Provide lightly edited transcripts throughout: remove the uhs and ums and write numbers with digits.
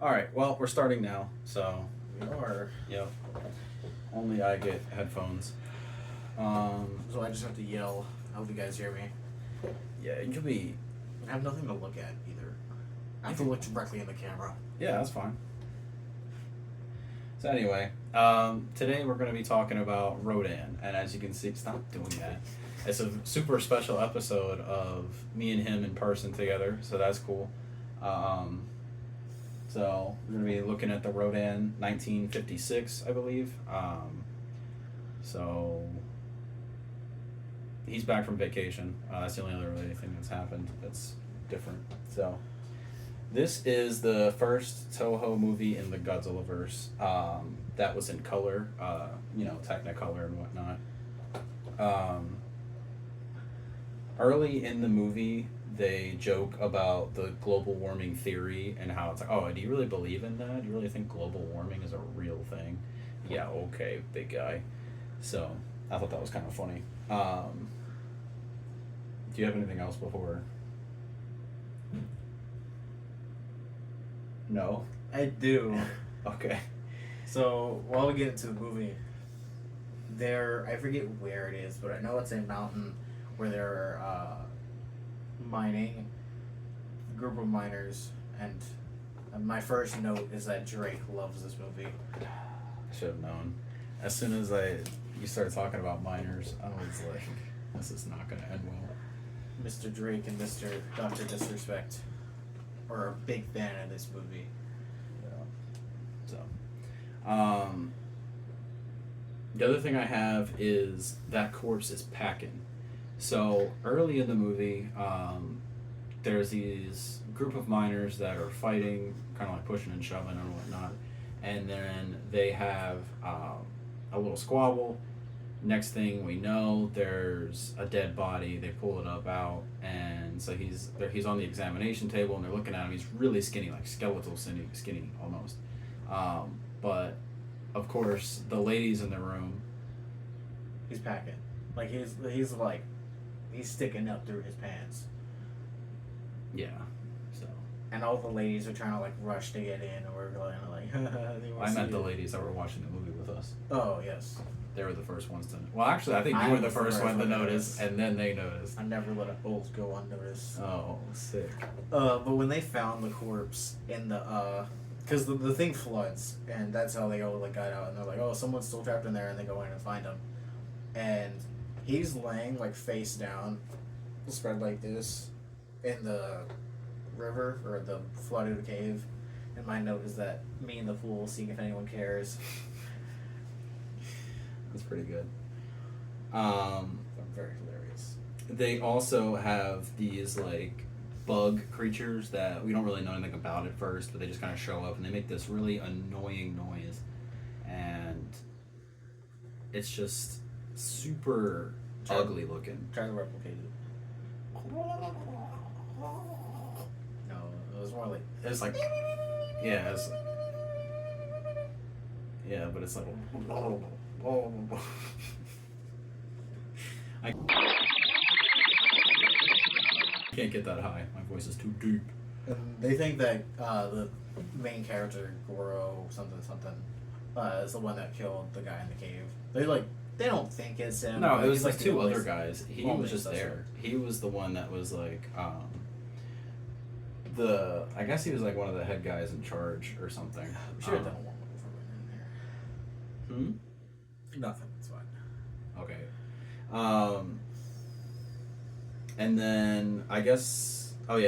All right. Well, we're starting now, so We are. yep. Only I get headphones. So I just have to yell. I hope you guys hear me. Yeah, it could be. I have nothing to look at either. I have to look directly in the camera. Yeah, that's fine. So anyway, today we're going to be talking about Rodan, and as you can see, stop doing that. It's a super special episode of me and him in person together, so that's cool. So we're going to be looking at the Rodan 1956, I believe. So he's back from vacation. That's the only other really thing that's happened that's different. So this is the first Toho movie in the Godzillaverse that was in color, Technicolor and whatnot. Early in the movie, they joke about the global warming theory and how it's like, oh, do you really believe in that? Do you really think global warming is a real thing? Yeah, okay, big guy. So I thought that was kind of funny. Do you have anything else before? No? I do. Okay. So while we get into the movie, I forget where it is, but I know it's a mountain where they're mining, a group of miners, and my first note is that Drake loves this movie. I should have known. As soon as you started talking about miners, I was like, this is not going to end well. Mr. Drake and Mr. Dr. Disrespect are a big fan of this movie. Yeah. So, the other thing I have is that corpse is packing. So early in the movie, there's these group of miners that are fighting, kind of like pushing and shoving and whatnot, and then they have a little squabble. Next thing we know, there's a dead body. They pull it up out, and so he's on the examination table, and they're looking at him. He's really skinny, like skeletal skinny almost. But of course, the ladies in the room. He's packing. Like he's sticking up through his pants. Yeah. So. And all the ladies are trying to like rush to get in, or going like. I meant the ladies that were watching the movie with us. Oh yes. They were the first ones to. Well, actually, I think you were the first one to notice, and then they noticed. I never let a bolt go unnoticed. Oh, sick. But when they found the corpse in the because the thing floods, and that's how they all like got out, and they're like, oh, someone's still trapped in there, and they go in and find him, and he's laying like face down, spread like this, in the river or the flooded cave, and my note is that me and the fool seeing if anyone cares. That's pretty good. Very hilarious. They also have these like bug creatures that we don't really know anything about at first, but they just kind of show up and they make this really annoying noise, and it's just super ugly looking. Try to replicate it. No, it was more like It's like yeah, but it's like I can't get that high. My voice is too deep. And they think that the main character, Goro something, is the one that killed the guy in the cave. They don't think it's him. No, it was he's like two the other guys. He was just there. He was the one that was like I guess he was like one of the head guys in charge or something. I'm sure they don't want to in there. Nothing. It's fine. Okay. And then I guess I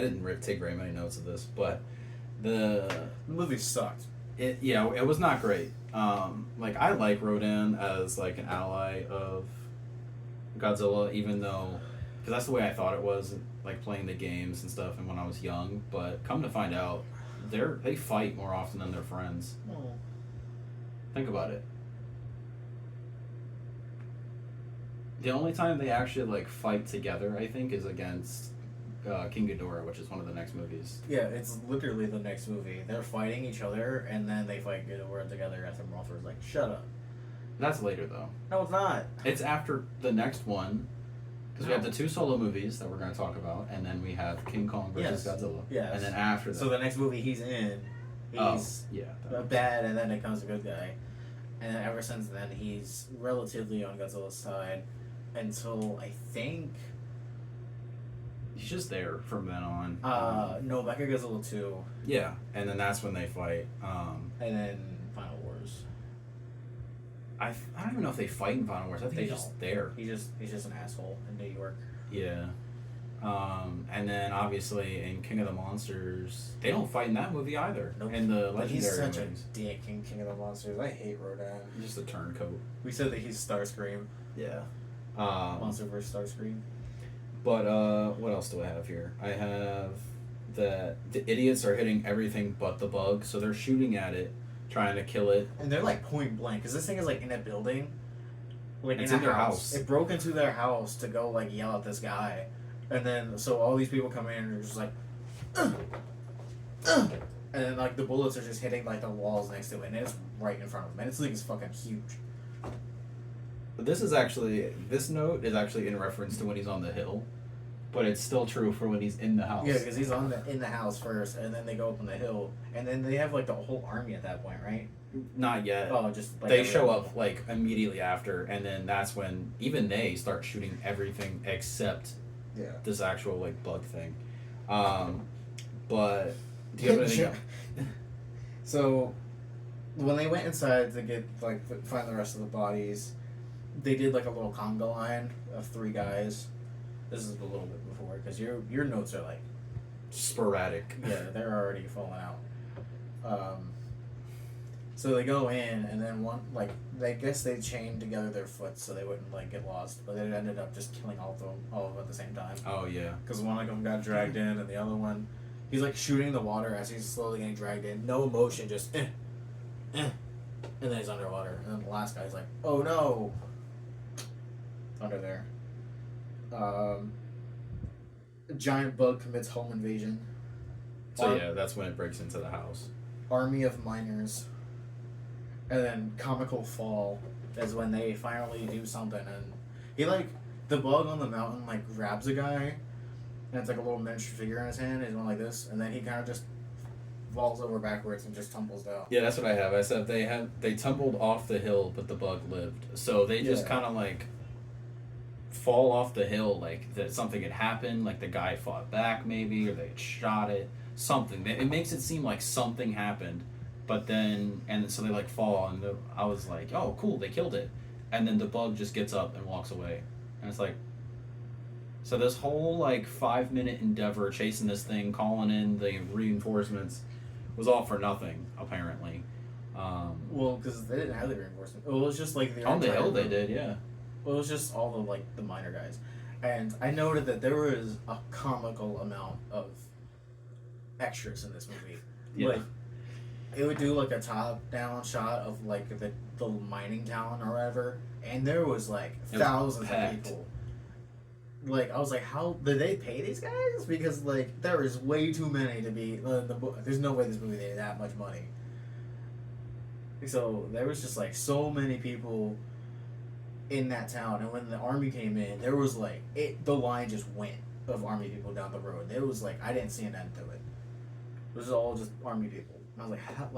didn't take very many notes of this, but the movie sucked. It was not great. Like I like Rodan as like an ally of Godzilla, even though because that's the way I thought it was, like playing the games and stuff, and when I was young. But come to find out, they fight more often than they're friends. Oh. Think about it. The only time they actually like fight together, I think, is against King Ghidorah, which is one of the next movies. Yeah, it's literally the next movie. They're fighting each other, and then they fight Ghidorah together after Mothra's like, shut up. That's later, though. No, it's not. It's after the next one Because we have the 2 solo movies that we're going to talk about, and then we have King Kong versus Godzilla. Yes. And then after that. So the next movie he's in, he's bad, and then becomes a good guy. And then ever since then, he's relatively on Godzilla's side until I think. He's just there from then on. No, back at Godzilla 2. Yeah, and then that's when they fight. And then Final Wars. I don't even know if they fight in Final Wars. I think they're just there. He's just an asshole in New York. Yeah. And then obviously in King of the Monsters, they don't fight in that movie either. Nope. In the But legendary he's such movies. a dick in King of the Monsters. I hate Rodan. He's just a turncoat. We said that he's Starscream. Yeah. Monster vs. Starscream. But what else do I have here? I have that the idiots are hitting everything but the bug, so they're shooting at it, trying to kill it. And they're like point blank, because this thing is like in a building. Like it's in their house. It broke into their house to go like yell at this guy. And then so all these people come in and they're just like and then like the bullets are just hitting like the walls next to it, and it's right in front of them. And it's like it's fucking huge. This note is actually in reference to when he's on the hill, but it's still true for when he's in the house. Yeah, because he's in the house first, and then they go up on the hill, and then they have like the whole army at that point, right? Not yet. Oh, just like they show up like immediately after, and then that's when even they start shooting everything except this actual like bug thing. But do you have anything? So when they went inside to get like find the rest of the bodies, they did like a little conga line of 3 guys. This is a little bit before, because your notes are like sporadic. Yeah, they're already falling out. So they go in, and then I guess they chained together their foot so they wouldn't like get lost, but it ended up just killing all of them at the same time. Oh yeah. Because one of them got dragged in, and the other one, he's like shooting the water as he's slowly getting dragged in. No emotion, just and then he's underwater. And then the last guy's like, oh no, under there. A giant bug commits home invasion. So yeah, that's when it breaks into the house. Army of miners. And then comical fall is when they finally do something, and he the bug on the mountain grabs a guy, and it's like a little miniature figure in his hand. He's going like this, and then he kind of just falls over backwards and just tumbles down. Yeah, that's what I have. I said they tumbled off the hill, but the bug lived. So they just kind of fall off the hill that something had happened, the guy fought back maybe, or they had shot it, something. It makes it seem like something happened. But then, and so they fall, and I was like, oh, cool, they killed it. And then the bug just gets up and walks away. And it's so this whole 5-minute endeavor chasing this thing, calling in the reinforcements, was all for nothing, apparently. Well, because they didn't have the reinforcements. It was just the on the hill they did, yeah. Well, it was just all the the minor guys. And I noted that there was a comical amount of extras in this movie. Yeah. It would do a top-down shot of the mining town or whatever, and there was thousands of people. I was like, how did they pay these guys? Because there is way too many to be. There's no way this movie made that much money. So there was just so many people in that town, and when the army came in, there was the line just went of army people down the road. It was I didn't see an end to it. It was all just army people. I was like, how,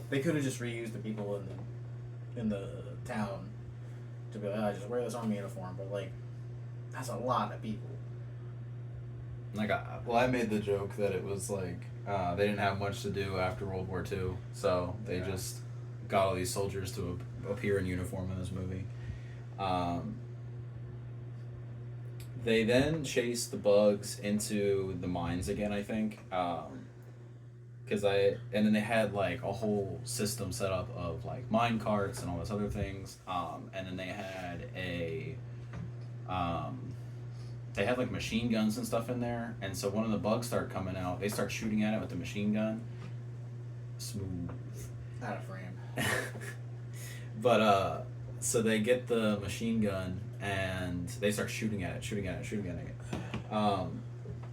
they could have just reused the people in the town to be just wear this army uniform, but that's a lot of people. I made the joke that it was they didn't have much to do after World War II, so they just got all these soldiers to appear in uniform in this movie. They then chased the bugs into the mines again, I think. And then they had a whole system set up of mine carts and all those other things. And then they had machine guns and stuff in there. And so one of the bugs start coming out. They start shooting at it with the machine gun. Smooth. Out of frame. But so they get the machine gun and they start shooting at it.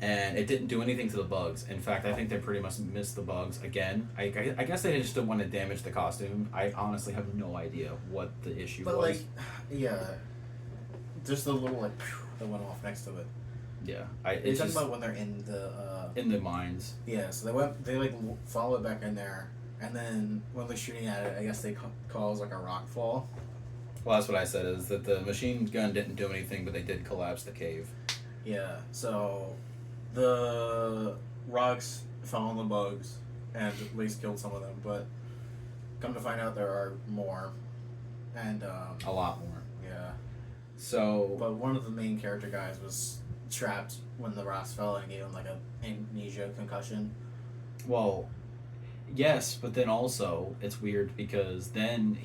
And it didn't do anything to the bugs. In fact, I think they pretty much missed the bugs again. I guess they just didn't want to damage the costume. I honestly have no idea what the issue was. Yeah, just a little that went off next to it. Yeah, You're it's talking just about when they're in the in the mines. yeah. So they like follow it back in there, and then when they're shooting at it, I guess they cause like a rock fall. Well, that's what I said, is that the machine gun didn't do anything, but they did collapse the cave. Yeah. So the rocks fell on the bugs and at least killed some of them, but come to find out there are more, and A lot more. yeah. So, But one of the main character guys was trapped when the rocks fell and gave him like a amnesia concussion. well, yes, but then also it's weird because then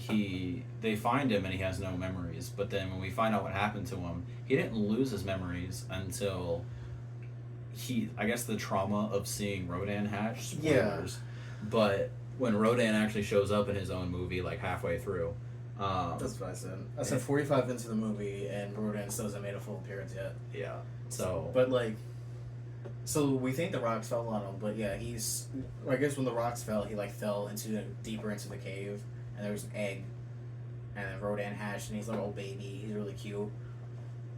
they find him and he has no memories. But then when we find out what happened to him, he didn't lose his memories until I guess the trauma of seeing Rodan hatch. Spoilers. But when Rodan actually shows up in his own movie, like halfway through, That's what I said. I said 45 into the movie, and Rodan still hasn't made a full appearance yet. yeah. So, But like, so we think the rocks fell on him, but yeah, I guess when the rocks fell, he like fell deeper into the cave, and there was an egg, and then Rodan hatched, and he's like a little baby. He's really cute.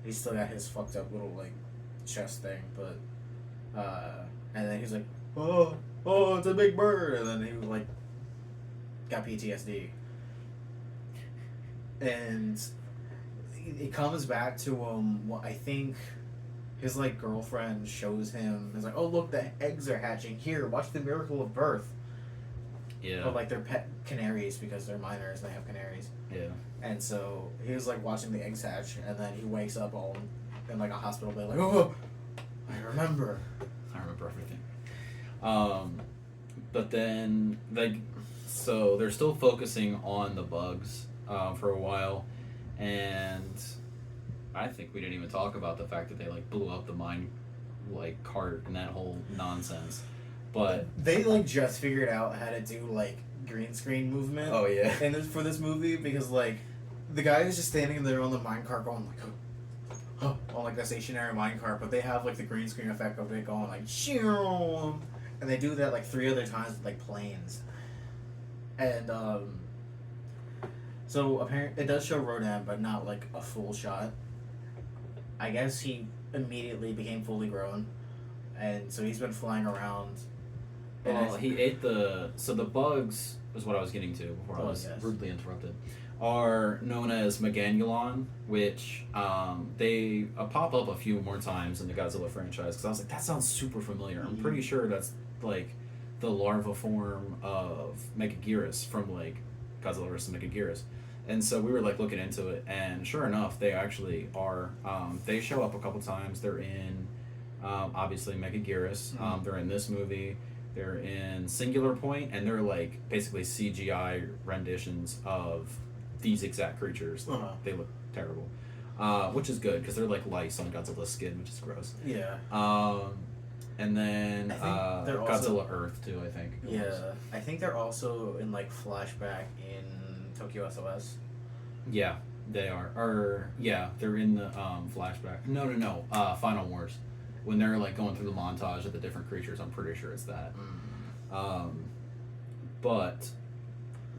He's still got his fucked up little like chest thing, but and then he's like, oh, it's a big bird, and then he was like, got PTSD, and it comes back to him. I think his like girlfriend shows him. It's like, oh look, the eggs are hatching. Here, watch the miracle of birth. yeah. But like they're pet canaries because they're minors. They have canaries. Yeah. And so he was like watching the eggs hatch, and then he wakes up all in like a hospital bed, like, oh, I remember. I remember everything. But then, like, so they're still focusing on the bugs for a while, and I think we didn't even talk about the fact that they like blew up the mine like cart and that whole nonsense. But They like just figured out how to do like green screen movement. oh yeah, And for this movie, because like the guy is just standing there on the minecart going like, on like the stationary minecart, but they have like the green screen effect of it going like, shoo, and they do that like 3 other times with like planes. And so apparently it does show Rodan, but not like a full shot. I guess he immediately became fully grown, and so he's been flying around. And well, he ate so the bugs was what I was getting to before I was yes. rudely interrupted. Are known as Meganulon, which they pop up a few more times in the Godzilla franchise, because I was like, that sounds super familiar. I'm pretty sure that's like the larva form of Megaguirus from like Godzilla vs. Megaguirus. And so we were like looking into it, and sure enough, they actually are. They show up a couple times. They're in obviously Megaguirus. They're in this movie. They're in Singular Point, and they're like basically CGI renditions of these exact creatures. They look terrible, which is good because they're like lice on Godzilla's skin, which is gross. Yeah. And then they're Godzilla also, Earth too, I think. Yeah, I think they're also in like flashback in Tokyo SOS. Yeah, they are. Or yeah, they're in the flashback. No. Final Wars, when they're like going through the montage of the different creatures. I'm pretty sure it's that. But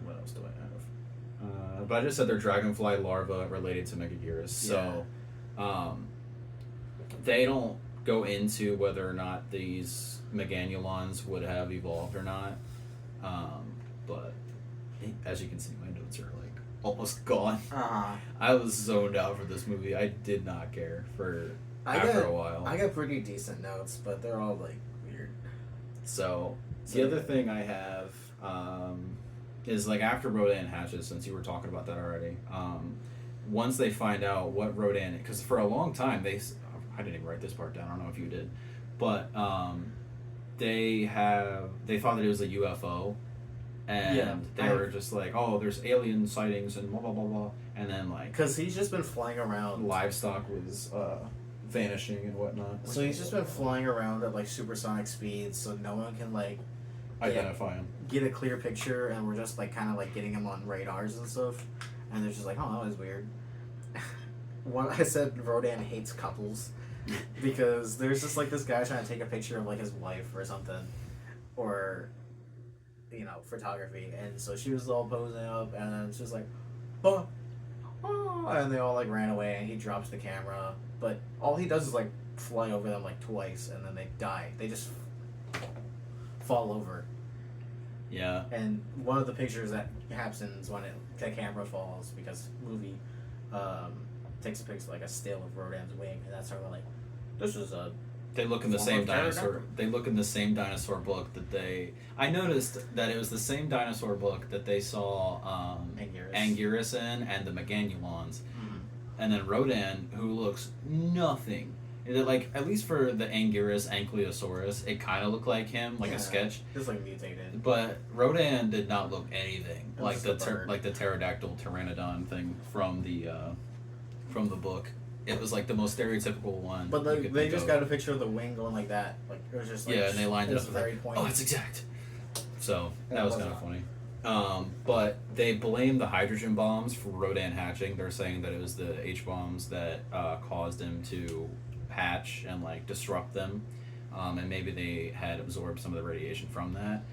what else do I have? But I just said they're dragonfly larvae related to Megaguirus. So they don't go into whether or not these Meganulons would have evolved or not. But as you can see, my notes are like almost gone. I was zoned out for this movie. I did not care after a while. I got pretty decent notes, but they're all like weird. So the other thing I have is like after Rodan hatches, since you were talking about that already. Once they find out what Rodan, because for a long time I didn't even write this part down. I don't know if you did, but they thought that it was a UFO, and they were just like, oh, there's alien sightings and blah blah blah blah, and then like because he's just been flying around. Livestock was vanishing and whatnot. So he's just been flying around at like supersonic speeds, so no one can like identify him, get a clear picture, and we're just like kind of like getting him on radars and stuff, and they're just like, oh, that was weird. I said Rodan hates couples because there's just like this guy trying to take a picture of like his wife or something, or photography, and so she was all posing up, and then she was like, oh, oh, and they all like ran away, and he drops the camera. But all he does is like fly over them like twice, and then they die. They just fall over. Yeah. And one of the pictures that happens when the camera falls, because movie takes a picture like a still of Rodan's wing, and that's how we're like, this is a. They look in the form same of dinosaur. pterodactyl. They look in the same dinosaur book that they. I noticed that it was the same dinosaur book that they saw Anguirus in and the Meganulons, and then Rodan, who looks nothing. Like, at least for the Anguirus Ankylosaurus, it kind of looked like him, like a sketch. Just like mutated. But Rodan did not look anything like Just a bird. like the pterodactyl pteranodon thing from the book. It was like the most stereotypical one. But you could they think just of. got a picture of the wing going like that. Like it was just like Yeah, and they lined it up. very Like, pointy. oh, it's exact. So Yeah, that it was was kind of funny. But they blame the hydrogen bombs for Rodan hatching. They're saying that it was the H bombs that caused him to hatch and like disrupt them, and maybe they had absorbed some of the radiation from that.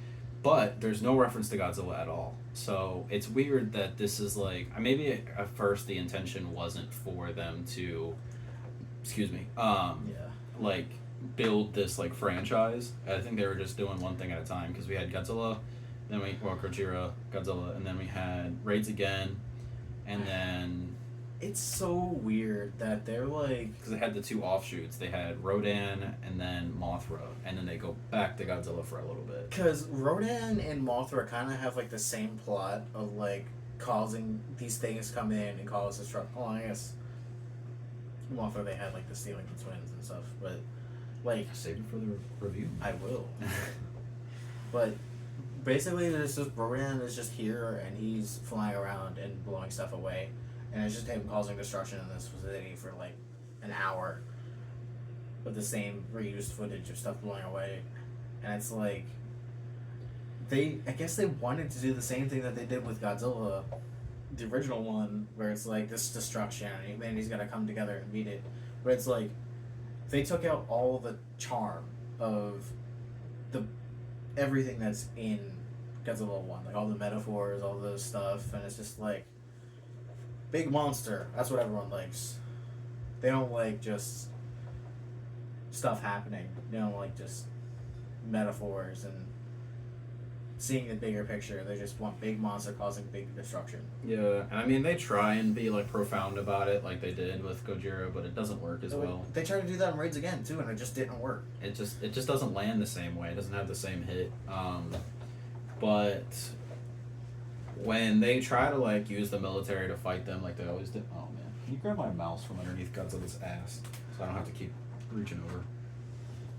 But there's no reference to Godzilla at all. So it's weird that this is like maybe at first the intention wasn't for them to, like build this like franchise. I think they were just doing one thing at a time because we had Godzilla, then Gojira, Godzilla, and then we had Raids again, and then It's so weird that they're like. because they had the two offshoots. They had Rodan and then Mothra, and then they go back to Godzilla for a little bit. Because Rodan and Mothra kind of have like the same plot of like causing these things come in and cause destruction. Oh, I guess Mothra they had like the stealing the twins and stuff, but like Save it for the review. I will. But basically, there's just Rodan is just here and he's flying around and blowing stuff away, and it's just him causing destruction in this vicinity for like an hour with the same reused footage of stuff blowing away, and it's like I guess they wanted to do the same thing that they did with Godzilla, the original one, where it's like this destruction and he's gotta come together and meet it, but it's like they took out all the charm of the everything that's in Godzilla 1, like all the metaphors, all those stuff, and it's just like big monster. That's what everyone likes. They don't like just stuff happening. They don't like just metaphors and seeing the bigger picture. They just want big monster causing big destruction. Yeah, and I mean they try and be like profound about it, like they did with Gojira, but it doesn't work as well. They tried to do that in Raids again too, and it just didn't work. It just doesn't land the same way. It doesn't have the same hit. But when they try to like use the military to fight them, like they always did. Oh man, can you grab my mouse from underneath Godzilla's ass so I don't have to keep reaching over?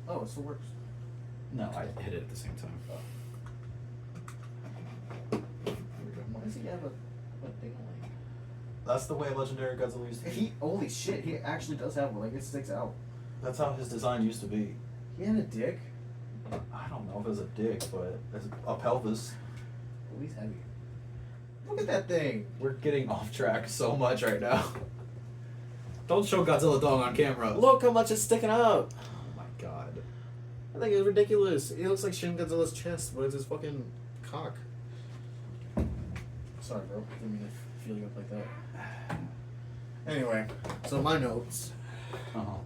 Oh, it still works. No, I hit it at the same time. Why does he have a thing like? That's the way legendary Godzilla used to be. Holy shit! He actually does have one. Like it sticks out. That's how his design used to be. He had a dick. I don't know if it's a dick, but it's a pelvis. Oh, he's heavy. Look at that thing. We're getting off track so much right now. Don't show Godzilla dog on camera. Look how much it's sticking out. Oh my god. I think it's ridiculous. It looks like Shin Godzilla's chest, but it's his fucking cock. Sorry, bro. Didn't mean to feel you up like that. Anyway, so my notes. Uh-huh.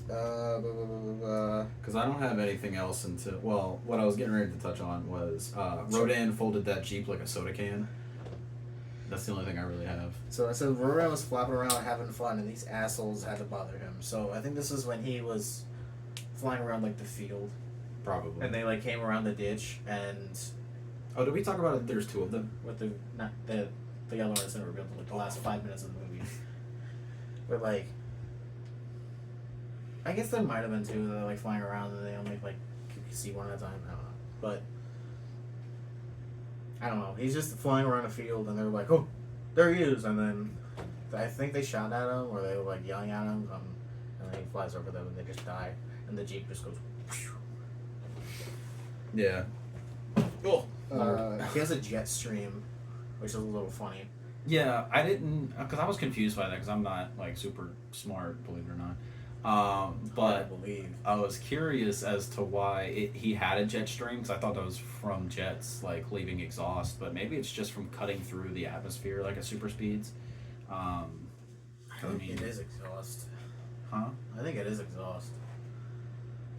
Blah. Because I don't have anything else until... Well, what I was getting ready to touch on was Rodan folded that Jeep like a soda can. That's the only thing I really have. So I said Rodan was flapping around having fun, and these assholes had to bother him. So I think this is when he was flying around like the field, Probably. and they like came around the ditch, and Oh, did we talk about it? There's two of them? with the not the other one that's in revealed like the last 5 minutes of the movie. But like, I guess there might have been two that are like flying around and they only like you can see one at a time. I don't know, but I don't know. He's just flying around a field and they're like, oh, there he is, and then I think they shot at him or they were like yelling at him, and then he flies over them and they just die, and the Jeep just goes. Yeah. Oh. He has a jet stream, which is a little funny. Yeah, I didn't... Because I was confused by that because I'm not, like, super smart, believe it or not. But I believe. I was curious as to why he had a jet stream, because I thought that was from jets like leaving exhaust, but maybe it's just from cutting through the atmosphere like a super speeds. I think it is exhaust. Huh? I think it is exhaust.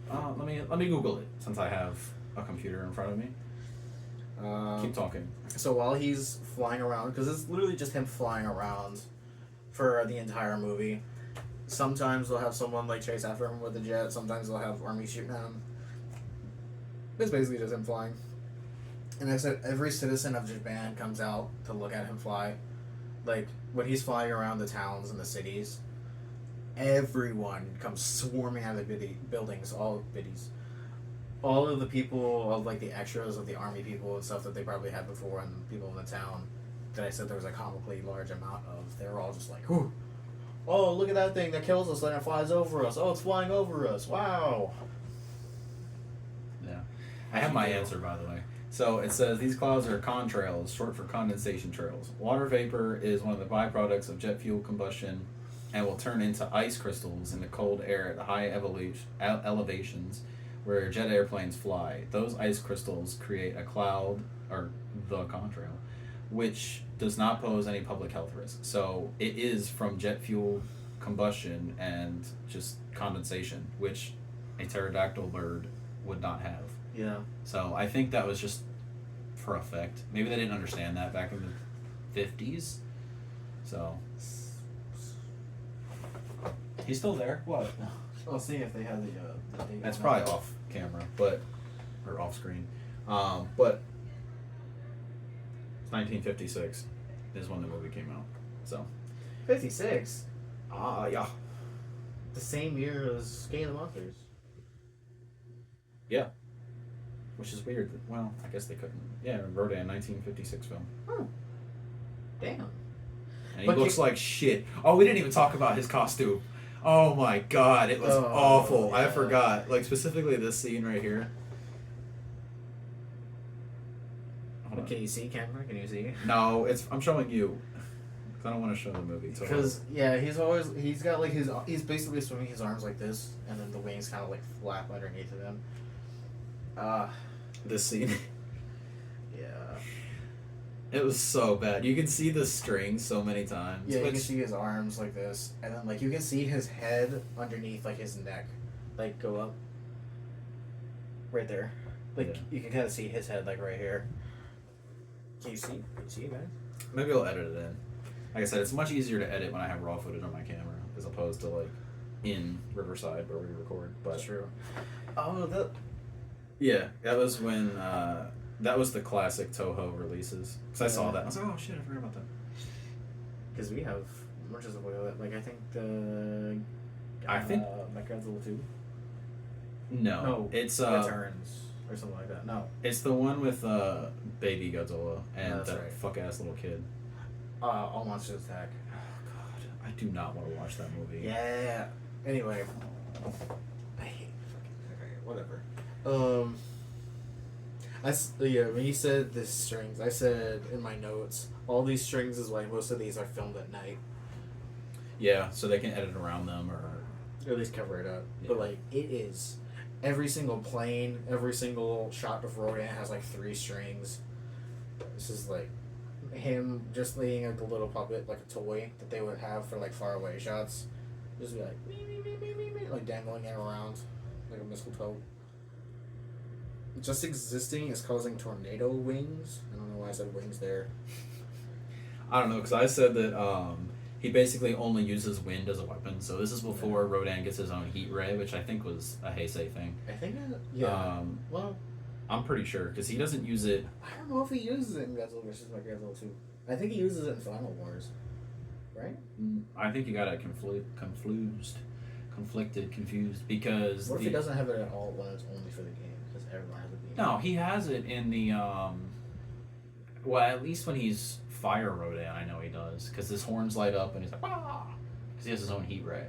Let me Google it since I have a computer in front of me. Keep talking. So while he's flying around, because it's literally just him flying around for the entire movie. Sometimes they'll have someone like chase after him with a jet. Sometimes they'll have army shooting at him. It's basically just him flying. And I said every citizen of Japan comes out to look at him fly. Like when he's flying around the towns and the cities, everyone comes swarming out of the buildings. All biddies. All of the people, all like the extras of the army people and stuff that they probably had before, and people in the town that I said there was a comically large amount of, they were all just like, "Whoo! Oh, look at that thing that kills us and it flies over us. Oh, it's flying over us. Wow." Yeah. I have my answer, by the way. So it says these clouds are contrails, short for condensation trails. Water vapor is one of the byproducts of jet fuel combustion and will turn into ice crystals in the cold air at high elevations where jet airplanes fly. Those ice crystals create a cloud, or the contrail, which does not pose any public health risk. So it is from jet fuel combustion and just condensation, which a pterodactyl bird would not have. Yeah. So I think that was just for effect. Maybe they didn't understand that back in the 50s. So he's still there. What? I'll see if they have the date. That's probably off camera, or off screen. But 1956 is when the movie came out. So 56. yeah. The same year as King of the Monsters. Yeah. Which is weird. Well, I guess they couldn't. Yeah, Rodan, 1956 film. Oh. Damn. And he But looks like shit. Oh, we didn't even talk about his costume. Oh my god, it was awful. Yeah. I forgot. Like, specifically this scene right here. Hold on. Can you see, camera? Can you see? No, I'm showing you. Because I don't want to show the movie. Because, yeah, he's got like he's basically swinging his arms like this, and then the wings kind of like flap underneath of him. This scene. Yeah. It was so bad. You can see the string so many times. Yeah, you can see his arms like this, and then like you can see his head underneath like his neck, like go up. Right there, like Yeah. you can kind of see his head like right here. Can you see? Can you see it, guys? Maybe I'll edit it in. Like I said, it's much easier to edit when I have raw footage on my camera as opposed to like in Riverside where we record. But That's true. Oh, that. yeah, that was when that was the classic Toho releases. Because I saw Yeah. that and I was like, oh shit, I forgot about that. Because we have much as a way of it. Like I think the. I think- Godzilla 2. No, it's Returns or something like that. No. it's the one with baby Godzilla and That's that right. fuck ass little kid. All Monsters Attack. Oh god, I do not want to watch that movie. Yeah. Anyway. I hate fucking. Okay, whatever. Yeah, when you said the strings, I said in my notes, all these strings is why most of these are filmed at night. Yeah, so they can edit around them or Or at least cover it up. Yeah. But like it is every single plane, every single shot of Rodan has like 3 strings. This is like him just laying like a little puppet, like a toy that they would have for like far away shots. Just be like me, me, me, me, me, me, like dangling it around like a mistletoe. Just existing is causing tornado wings. I don't know why I said wings there. I don't know, because I said that he basically only uses wind as a weapon. So this is before Rodan gets his own heat ray, which I think was a Heisei thing. I think yeah. Well, I'm pretty sure because he doesn't use it. I don't know if he uses it in Godzilla vs. Godzilla 2. I think he uses it in Final Wars, right? I think you got it confused because What if he doesn't have it at all when it's only for the game? Because everyone has a game. No, he has it in the well, at least when he's Fire Rodan, I know he does because his horns light up and he's like ah, because he has his own heat ray.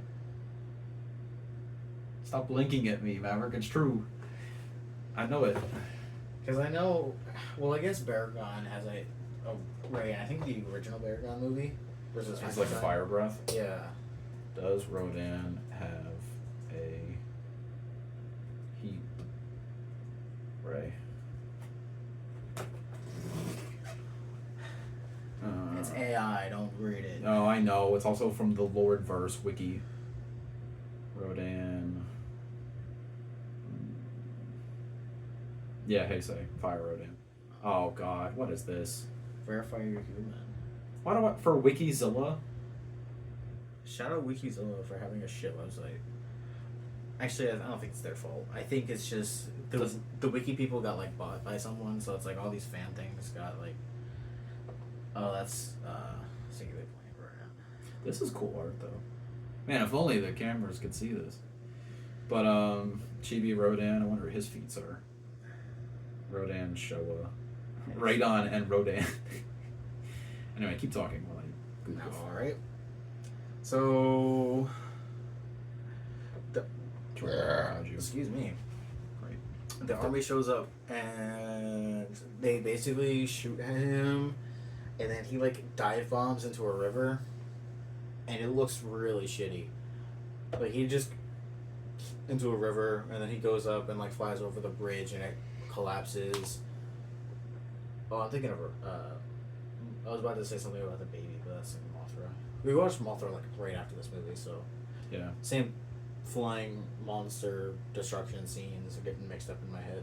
Stop blinking at me, Maverick. It's true. I know it. Because I know, well, I guess Baragon has a ray. I think the original Baragon movie versus It's like a fire breath. Yeah. Does Rodan have a heat ray. It's AI, don't read it. Oh, I know. It's also from the Lord Verse wiki. Rodan. Yeah, hey, say. Fire Rodan. Oh, God. What is this? Verify you're human. Why do I... For Wikizilla? Shout out Wikizilla for having a shit website. Actually, I don't think it's their fault. I think it's just the wiki people got like bought by someone, so it's like all these fan things got like. Oh, that's singular playing right now. This is cool art though. Man, if only the cameras could see this. But Chibi Rodan, I wonder what his feats are. Rodan, Showa, Radon, and Rodan. Anyway, keep talking while I Google. All right. So. Excuse me. Right. The army shows up and they basically shoot at him, and then he like dive bombs into a river, and it looks really shitty. Like he just into a river, and then he goes up and like flies over the bridge, and it collapses. Oh, I'm thinking of. I was about to say something about the baby, but that's in Mothra. We watched Mothra like right after this movie, so Yeah. same flying monster destruction scenes are getting mixed up in my head.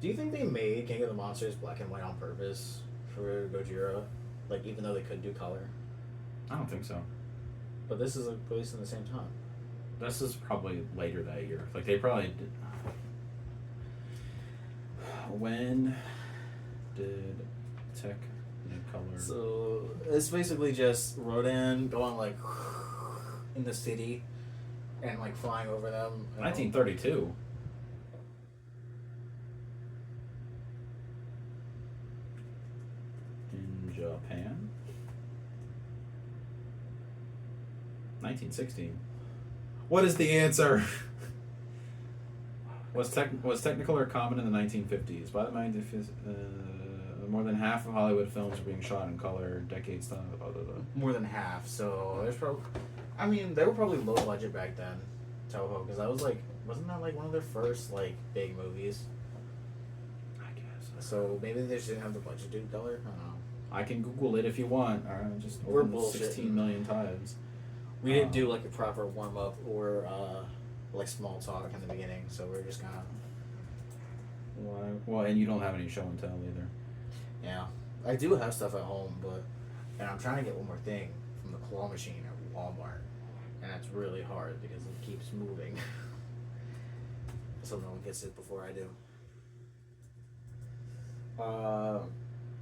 Do you think they made King of the Monsters black and white on purpose for Gojira? Like, even though they could do color? I don't think so. But this is released in the same time. This is probably later that year. Like they probably did. When did Technicolor? So it's basically just Rodan going like in the city and like flying over them. 1932. In Japan. 1916. What is the answer? Was Technicolor common in the 1950s? By the 1950s, more than half of Hollywood films were being shot in color. Decades time. More than half. So there's probably. I mean, they were probably low budget back then, Toho, because that was like, wasn't that like one of their first like big movies? I guess. So maybe they just didn't have the budget to do color. I don't know. I can Google it if you want. Just We're open bullshitting. 16 million times. We didn't do like a proper warm up or like small talk in the beginning, so we're just kind of. Why? Well, and you don't have any show and tell either. Yeah, I do have stuff at home, and I'm trying to get one more thing from the claw machine at Walmart, and that's really hard because it keeps moving. So no one gets it before I do.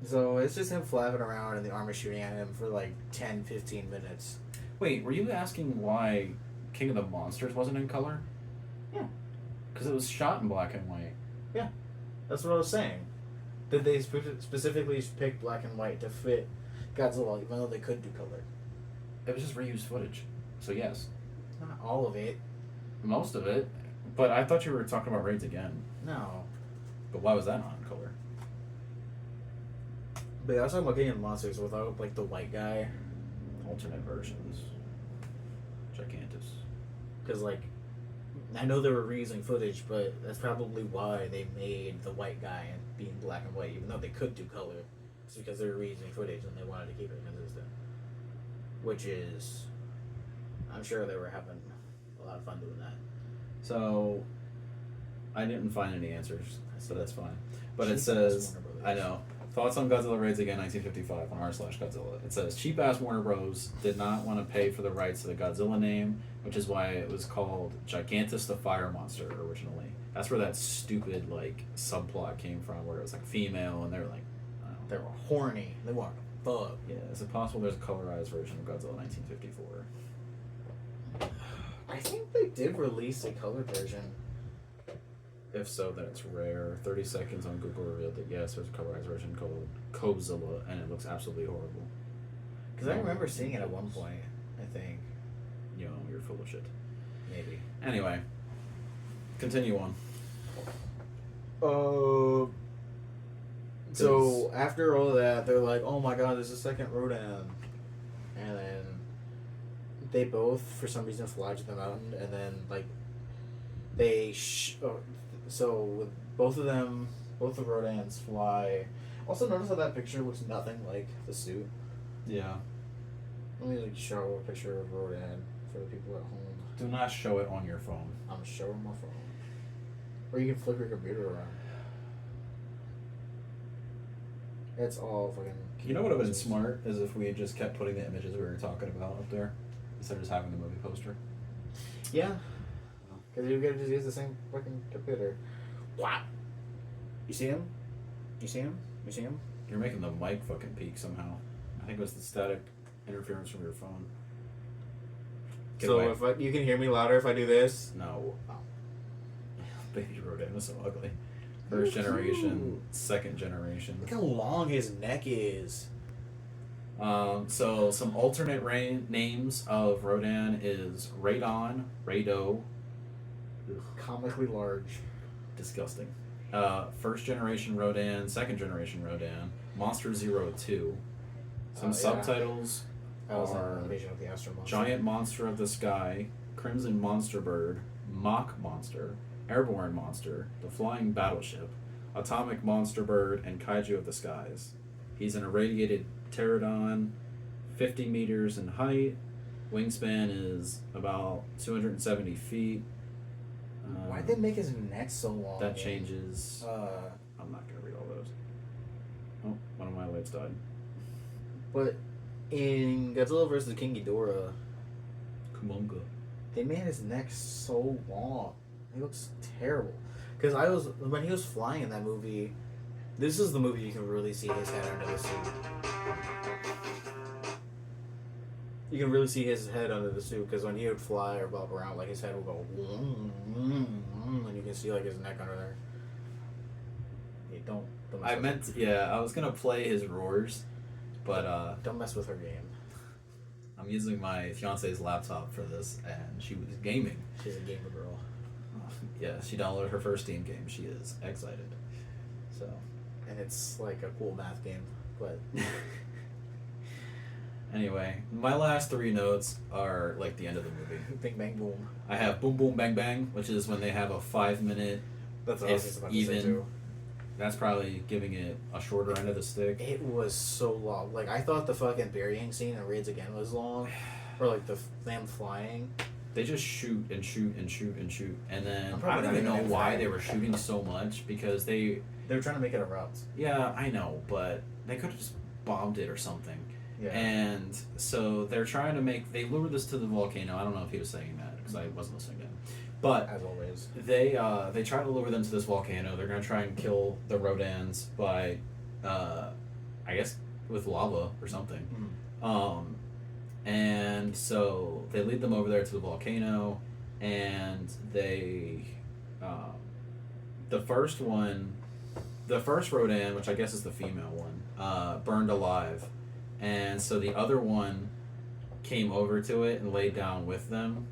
So it's just him flapping around and the armor shooting at him for like 10-15 minutes. Wait, were you asking why King of the Monsters wasn't in color? Yeah. Because it was shot in black and white. Yeah, that's what I was saying. Did they specifically pick black and white to fit Godzilla, even though they could do color? It was just reused footage. So yes. Not all of it. Most of it. But I thought you were talking about Raids Again. No. But why was that not in color? But I was talking about King of the Monsters without like the white guy. Alternate versions. Gigantus. Because like, I know they were reusing footage, but that's probably why they made the white guy and being black and white, even though they could do color. It's because they were reusing footage and they wanted to keep it consistent. Which is, I'm sure they were having a lot of fun doing that. So, I didn't find any answers, so that's fine. But it Cheap-ass says, Warner Brothers. I know, thoughts on Godzilla Raids Again 1955 on r/Godzilla. It says, cheap-ass Warner Bros. Did not want to pay for the rights to the Godzilla name, which is why it was called Gigantus the Fire Monster originally. That's where that stupid, like, subplot came from, where it was, like, female, and they were like, I don't know. They were horny. They wanted to fuck. Yeah, is it possible there's a colorized version of Godzilla 1954? I think they did release a color version. If so, then it's rare. 30 seconds on Google revealed that yes, there's a colorized version called Godzilla, and it looks absolutely horrible. Because I remember seeing it at one point, I think. You know, you're full of shit. Maybe. Anyway, continue on. So after all of that, they're like, "Oh my God, there's a second Rodan," and then they both for some reason fly to the mountain, and then like so with both of them, both the Rodans fly. Also, notice how that picture looks nothing like the suit. Yeah. Let me like show a picture of Rodan for the people at home. Do not show it on your phone. I'm showing my phone. Or you can flip your computer around. It's all fucking. You know what would have been smart is if we had just kept putting the images we were talking about up there instead of just having the movie poster. Yeah. Because you gotta just use the same fucking computer. What? You see him? You see him? You see him? You're making the mic fucking peak somehow. I think it was the static interference from your phone. Get So away. if you can hear me louder if I do this? No. Oh. Baby Rodan was so ugly. First generation, second generation. Look how long his neck is. So some alternate names of Rodan is Radon, Rado. Comically large. Disgusting. First generation Rodan, second generation Rodan, Monster 02. Some subtitles are Invasion of the Astro Monster. Giant Monster of the Sky, Crimson Monster Bird, Mock Monster, Airborne Monster, The Flying Battleship, Atomic Monster Bird, and Kaiju of the Skies. He's an irradiated pterodon, 50 meters in height. Wingspan is about 270 feet. Why'd they make his neck so long? That changes. I'm not going to read all those. Oh, one of my lights died. But in Godzilla vs. King Ghidorah, Kumonga. they made his neck so long. He looks terrible. Because when he was flying in that movie, this is the movie you can really see his head under the suit. You can really see his head under the suit because when he would fly or bop around, like his head would go, and you can see like his neck under there. Yeah, don't I was gonna play his roars, but don't mess with her game. I'm using my fiance's laptop for this, and she was gaming. She's a gamer girl. Yeah, she downloaded her first Steam game. She is excited. So. And it's like a cool math game, but. Anyway, my last three notes are like the end of the movie. Bing bang boom. I have boom boom bang bang, which is when they have a 5-minute. That's what I was just about to say too. That's probably giving it a shorter end of the stick. It was so long. Like I thought the fucking burying scene in Raids Again was long, or like them flying. They just shoot and shoot and shoot and shoot, and then I'm I probably don't even not know even why fan. they were shooting so much because they were trying to make it erupt. Yeah, I know, but they could have just bombed it or something. Yeah. And so they're trying to they lured this to the volcano. I don't know if he was saying that because I wasn't listening to him. But as always, they try to lure them to this volcano. They're gonna try and kill the Rodans by, I guess with lava or something. Mm. And so they lead them over there to the volcano, and they, the first Rodan, which I guess is the female one, burned alive, and so the other one came over to it and laid down with them,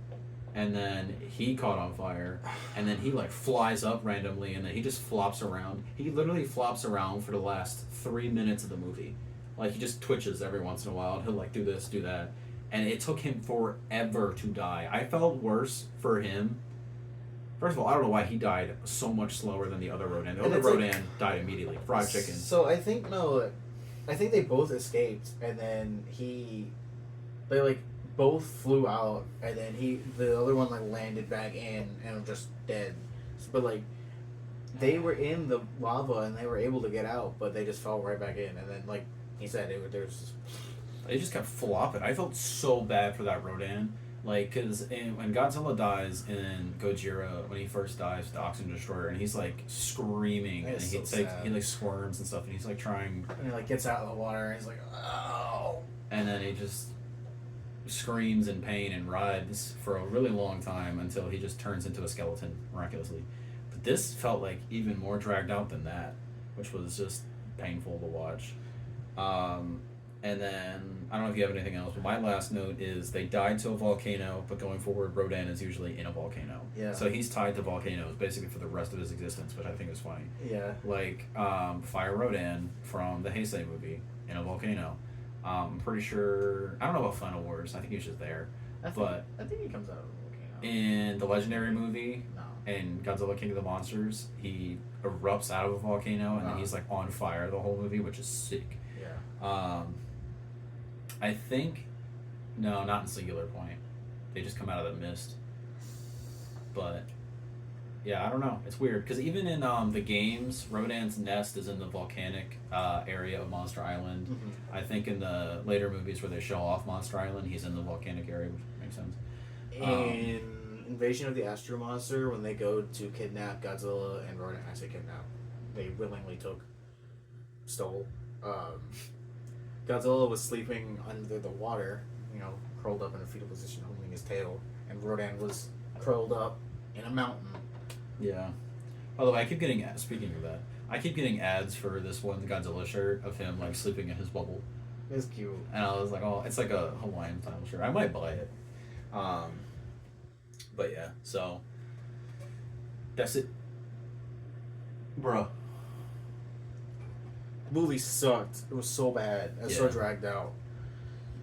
and then he caught on fire, and then he like flies up randomly, and then he just flops around. He literally flops around for the last 3 minutes of the movie. Like, he just twitches every once in a while, and he'll, like, do this, do that. And it took him forever to die. I felt worse for him. First of all, I don't know why he died so much slower than the other Rodan. The other Rodan died immediately. Fried chicken. So, I think they both escaped, and then they, like, both flew out, and then the other one, like, landed back in, and was just dead. But, like, they were in the lava, and they were able to get out, but they just fell right back in, and then, like, he said they just kept flopping. I felt so bad for that Rodan. Like, because when Godzilla dies in Gojira, when he first dies with the Oxygen Destroyer, and he's, like, screaming, and he squirms and stuff, and he's, like, trying... And he, like, gets out of the water, and he's like, oh! And then he just screams in pain and writhes for a really long time until he just turns into a skeleton, miraculously. But this felt, like, even more dragged out than that, which was just painful to watch. And then, I don't know if you have anything else, but my last note is they died to a volcano, but going forward, Rodan is usually in a volcano. Yeah. So he's tied to volcanoes basically for the rest of his existence, which I think is funny. Yeah. Like, Fire Rodan from the Heisei movie in a volcano. I'm pretty sure, I don't know about Final Wars, I think he was just there. I think he comes out of a volcano. in the Legendary movie, No. in Godzilla King of the Monsters, he erupts out of a volcano and then he's like on fire the whole movie, which is sick. Yeah. I think, no, not in Singular Point. They just come out of the mist. But yeah, I don't know. It's weird because even in the games, Rodan's nest is in the volcanic area of Monster Island. Mm-hmm. I think in the later movies where they show off Monster Island, he's in the volcanic area, which makes sense. In Invasion of the Astro Monster, when they go to kidnap Godzilla and Rodan, I say kidnap, they willingly stole. Godzilla was sleeping under the water, curled up in a fetal position, holding his tail, and Rodan was curled up in a mountain. Yeah. By the way, I keep getting speaking of that, I keep getting ads for this one Godzilla shirt of him like sleeping in his bubble, It's cute. and I was like, oh, it's like a Hawaiian style shirt. I might buy it. But yeah, so that's it, bruh. The movie sucked. It was so bad. It was so Yeah. dragged out.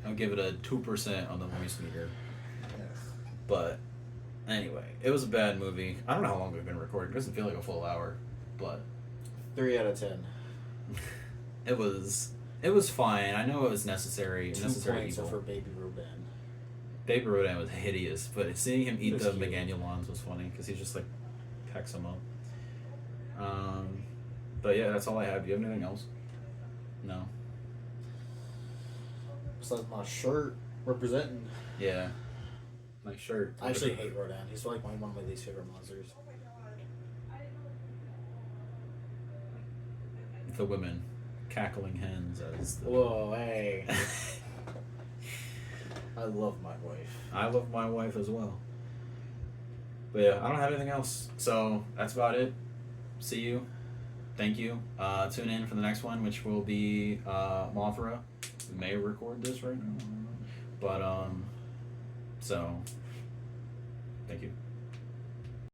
I'll give it a 2% on the voice meter. Yeah. But anyway, it was a bad movie. I don't know how long we've been recording. It doesn't feel like a full hour, but 3 out of 10. it was fine. I know it was necessary. 2 necessary points evil. are for Baby Rodan. Baby Rodan was hideous, but seeing him eat It was the cute. Meganulons was funny because he just like pecks them up. But yeah, that's all I have. Do you have anything else? No. Besides my shirt representing. Yeah. My shirt. I actually hate Rodan. He's like one of my least favorite monsters. The women, cackling hens as the. Whoa, hey. I love my wife. I love my wife as well. But yeah, I don't have anything else. So that's about it. See you. Thank you. Tune in for the next one, which will be Mothra. We may record this right now. But so thank you.